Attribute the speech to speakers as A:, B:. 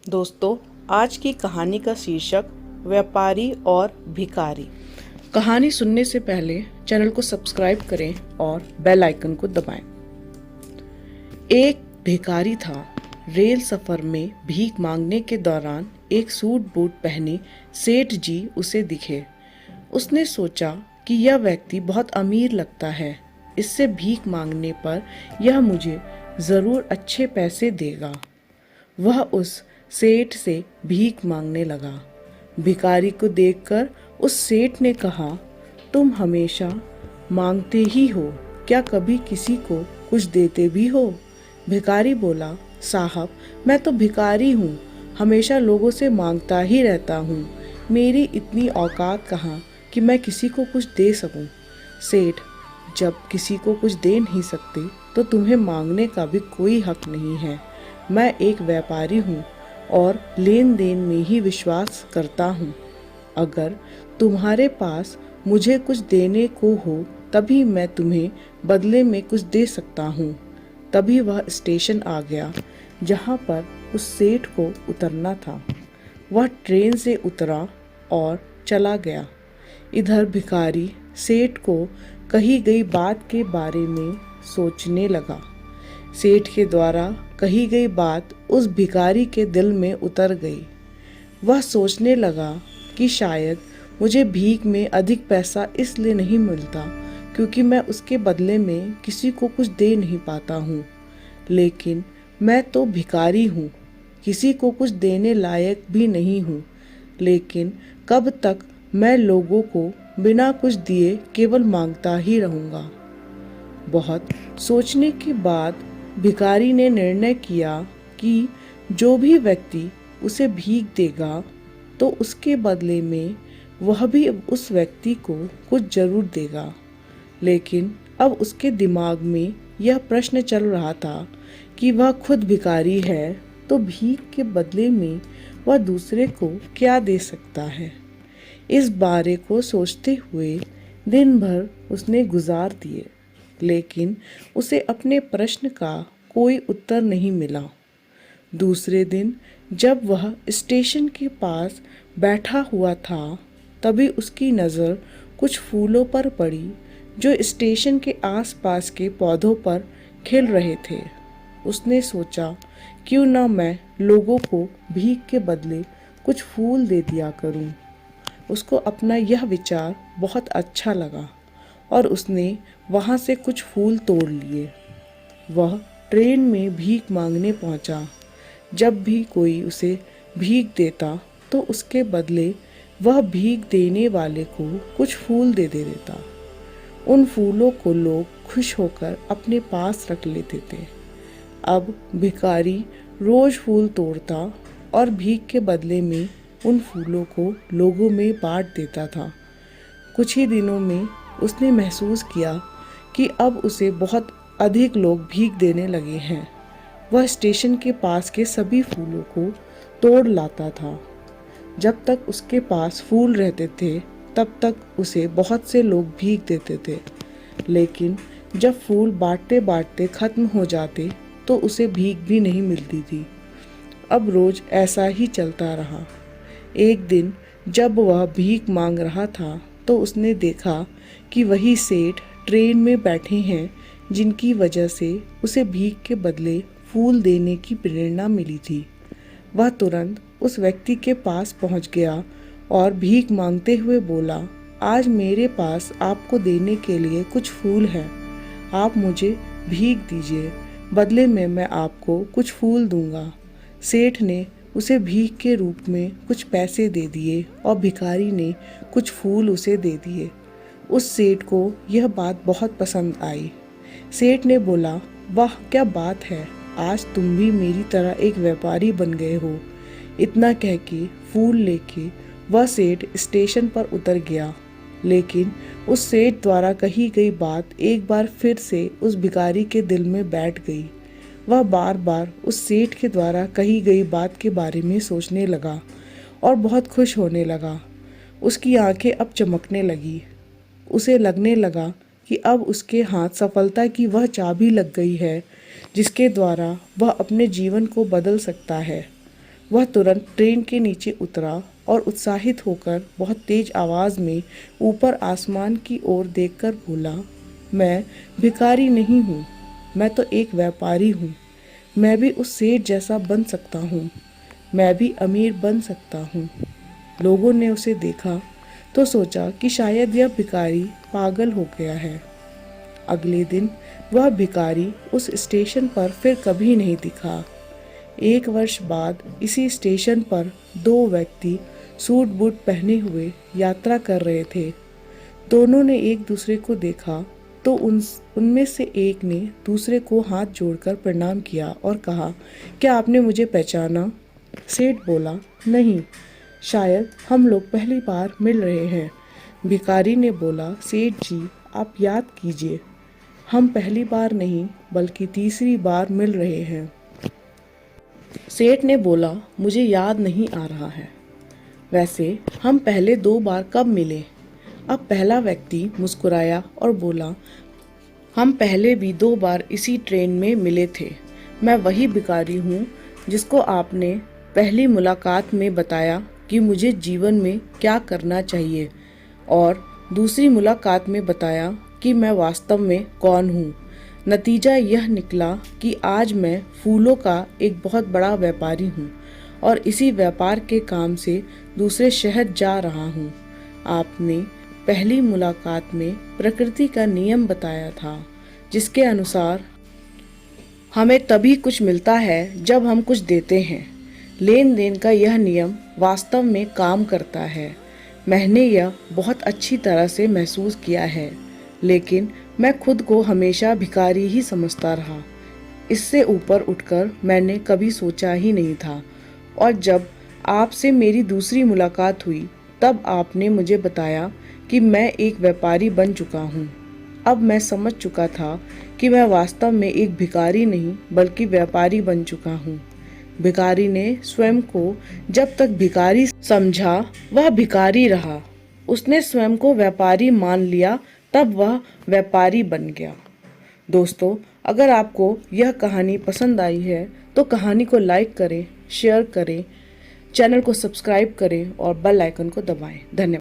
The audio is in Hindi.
A: दोस्तों, आज की कहानी का शीर्षक व्यापारी और भिखारी। कहानी सुनने से पहले चैनल को सब्सक्राइब करें और बेल आइकन को दबाएं। एक भिखारी था। रेल सफर में भीख मांगने के दौरान एक सूट बूट पहने सेठ जी उसे दिखे। उसने सोचा कि यह व्यक्ति बहुत अमीर लगता है, इससे भीख मांगने पर यह मुझे ज़रूर अच्छे पैसे देगा। वह उस सेठ से भीख मांगने लगा। भिखारी को देखकर उस सेठ ने कहा, तुम हमेशा मांगते ही हो, क्या कभी किसी को कुछ देते भी हो? भिखारी बोला, साहब, मैं तो भिखारी हूँ, हमेशा लोगों से मांगता ही रहता हूँ। मेरी इतनी औकात कहाँ कि मैं किसी को कुछ दे सकूँ। सेठ, जब किसी को कुछ दे नहीं सकते तो तुम्हें मांगने का भी कोई हक नहीं है। मैं एक व्यापारी हूँ और लेन देन में ही विश्वास करता हूँ। अगर तुम्हारे पास मुझे कुछ देने को हो तभी मैं तुम्हें बदले में कुछ दे सकता हूँ। तभी वह स्टेशन आ गया जहाँ पर उस सेठ को उतरना था। वह ट्रेन से उतरा और चला गया। इधर भिखारी सेठ को कही गई बात के बारे में सोचने लगा। सेठ के द्वारा कही गई बात उस भिखारी के दिल में उतर गई। वह सोचने लगा कि शायद मुझे भीख में अधिक पैसा इसलिए नहीं मिलता क्योंकि मैं उसके बदले में किसी को कुछ दे नहीं पाता हूँ। लेकिन मैं तो भिखारी हूँ, किसी को कुछ देने लायक भी नहीं हूँ। लेकिन कब तक मैं लोगों को बिना कुछ दिए केवल मांगता ही रहूँगा। बहुत सोचने के बाद भिखारी ने निर्णय किया कि जो भी व्यक्ति उसे भीख देगा तो उसके बदले में वह भी उस व्यक्ति को कुछ जरूर देगा। लेकिन अब उसके दिमाग में यह प्रश्न चल रहा था कि वह खुद भिखारी है तो भीख के बदले में वह दूसरे को क्या दे सकता है। इस बारे को सोचते हुए दिन भर उसने गुजार दिए, लेकिन उसे अपने प्रश्न का कोई उत्तर नहीं मिला। दूसरे दिन जब वह स्टेशन के पास बैठा हुआ था, तभी उसकी नज़र कुछ फूलों पर पड़ी जो स्टेशन के आसपास के पौधों पर खिल रहे थे। उसने सोचा, क्यों ना मैं लोगों को भीख के बदले कुछ फूल दे दिया करूं। उसको अपना यह विचार बहुत अच्छा लगा और उसने वहाँ से कुछ फूल तोड़ लिए। वह ट्रेन में भीख मांगने पहुँचा। जब भी कोई उसे भीख देता तो उसके बदले वह भीख देने वाले को कुछ फूल दे देता। उन फूलों को लोग खुश होकर अपने पास रख लेते थे। अब भिखारी रोज फूल तोड़ता और भीख के बदले में उन फूलों को लोगों में बांट देता था। कुछ ही दिनों में उसने महसूस किया कि अब उसे बहुत अधिक लोग भीख देने लगे हैं। वह स्टेशन के पास के सभी फूलों को तोड़ लाता था। जब तक उसके पास फूल रहते थे तब तक उसे बहुत से लोग भीख देते थे, लेकिन जब फूल बांटते बांटते खत्म हो जाते तो उसे भीख भी नहीं मिलती थी। अब रोज ऐसा ही चलता रहा। एक दिन जब वह भीख मांग रहा था तो उसने देखा कि वही सेठ ट्रेन में बैठे हैं जिनकी वजह से उसे भीख के बदले फूल देने की प्रेरणा मिली थी। वह तुरंत उस व्यक्ति के पास पहुंच गया और भीख मांगते हुए बोला, आज मेरे पास आपको देने के लिए कुछ फूल हैं, आप मुझे भीख दीजिए, बदले में मैं आपको कुछ फूल दूंगा। सेठ ने उसे भीख के रूप में कुछ पैसे दे दिए और भिखारी ने कुछ फूल उसे दे दिए। उस सेठ को यह बात बहुत पसंद आई। सेठ ने बोला, वाह क्या बात है, आज तुम भी मेरी तरह एक व्यापारी बन गए हो। इतना कह के फूल लेके वह सेठ स्टेशन पर उतर गया। लेकिन उस सेठ द्वारा कही गई बात एक बार फिर से उस भिखारी के दिल में बैठ गई। वह बार बार उस सेठ के द्वारा कही गई बात के बारे में सोचने लगा और बहुत खुश होने लगा। उसकी आंखें अब चमकने लगी। उसे लगने लगा कि अब उसके हाथ सफलता की वह चाबी लग गई है जिसके द्वारा वह अपने जीवन को बदल सकता है। वह तुरंत ट्रेन के नीचे उतरा और उत्साहित होकर बहुत तेज आवाज में ऊपर आसमान की ओर देखकर बोला, मैं भिखारी नहीं हूँ, मैं तो एक व्यापारी हूँ। मैं भी उस सेठ जैसा बन सकता हूँ, मैं भी अमीर बन सकता हूँ। लोगों ने उसे देखा तो सोचा कि शायद यह भिखारी पागल हो गया है। अगले दिन वह भिखारी उस स्टेशन पर फिर कभी नहीं दिखा। 1 वर्ष बाद इसी स्टेशन पर 2 व्यक्ति सूट बूट पहने हुए यात्रा कर रहे थे। दोनों ने एक दूसरे को देखा तो उनमें से एक ने दूसरे को हाथ जोड़कर प्रणाम किया और कहा, क्या आपने मुझे पहचाना? सेठ बोला, नहीं, शायद हम लोग पहली बार मिल रहे हैं। भिखारी ने बोला, सेठ जी आप याद कीजिए, हम पहली बार नहीं बल्कि तीसरी बार मिल रहे हैं। सेठ ने बोला, मुझे याद नहीं आ रहा है। वैसे हम पहले 2 बार कब मिले? अब पहला व्यक्ति मुस्कुराया और बोला, हम पहले भी 2 बार इसी ट्रेन में मिले थे। मैं वही भिखारी हूँ जिसको आपने पहली मुलाकात में बताया कि मुझे जीवन में क्या करना चाहिए और दूसरी मुलाकात में बताया कि मैं वास्तव में कौन हूँ। नतीजा यह निकला कि आज मैं फूलों का एक बहुत बड़ा व्यापारी हूँ और इसी व्यापार के काम से दूसरे शहर जा रहा हूँ। आपने पहली मुलाकात में प्रकृति का नियम बताया था, जिसके अनुसार हमें तभी कुछ मिलता है जब हम कुछ देते हैं। लेन देन का यह नियम वास्तव में काम करता है। मैंने यह बहुत अच्छी तरह से महसूस किया है, लेकिन मैं खुद को हमेशा भिखारी ही समझता रहा। इससे ऊपर उठकर मैंने कभी सोचा ही नहीं था। और जब आपसे मेरी दूसरी मुलाकात हुई तब आपने मुझे बताया कि मैं एक व्यापारी बन चुका हूँ। अब मैं समझ चुका था कि मैं वास्तव में एक भिखारी नहीं बल्कि व्यापारी बन चुका हूँ। भिखारी ने स्वयं को जब तक भिखारी समझा वह भिखारी रहा। उसने स्वयं को व्यापारी मान लिया तब वह व्यापारी बन गया। दोस्तों, अगर आपको यह कहानी पसंद आई है तो कहानी को लाइक करें, शेयर करें, चैनल को सब्सक्राइब करें और बेल आइकन को दबाएं। धन्यवाद।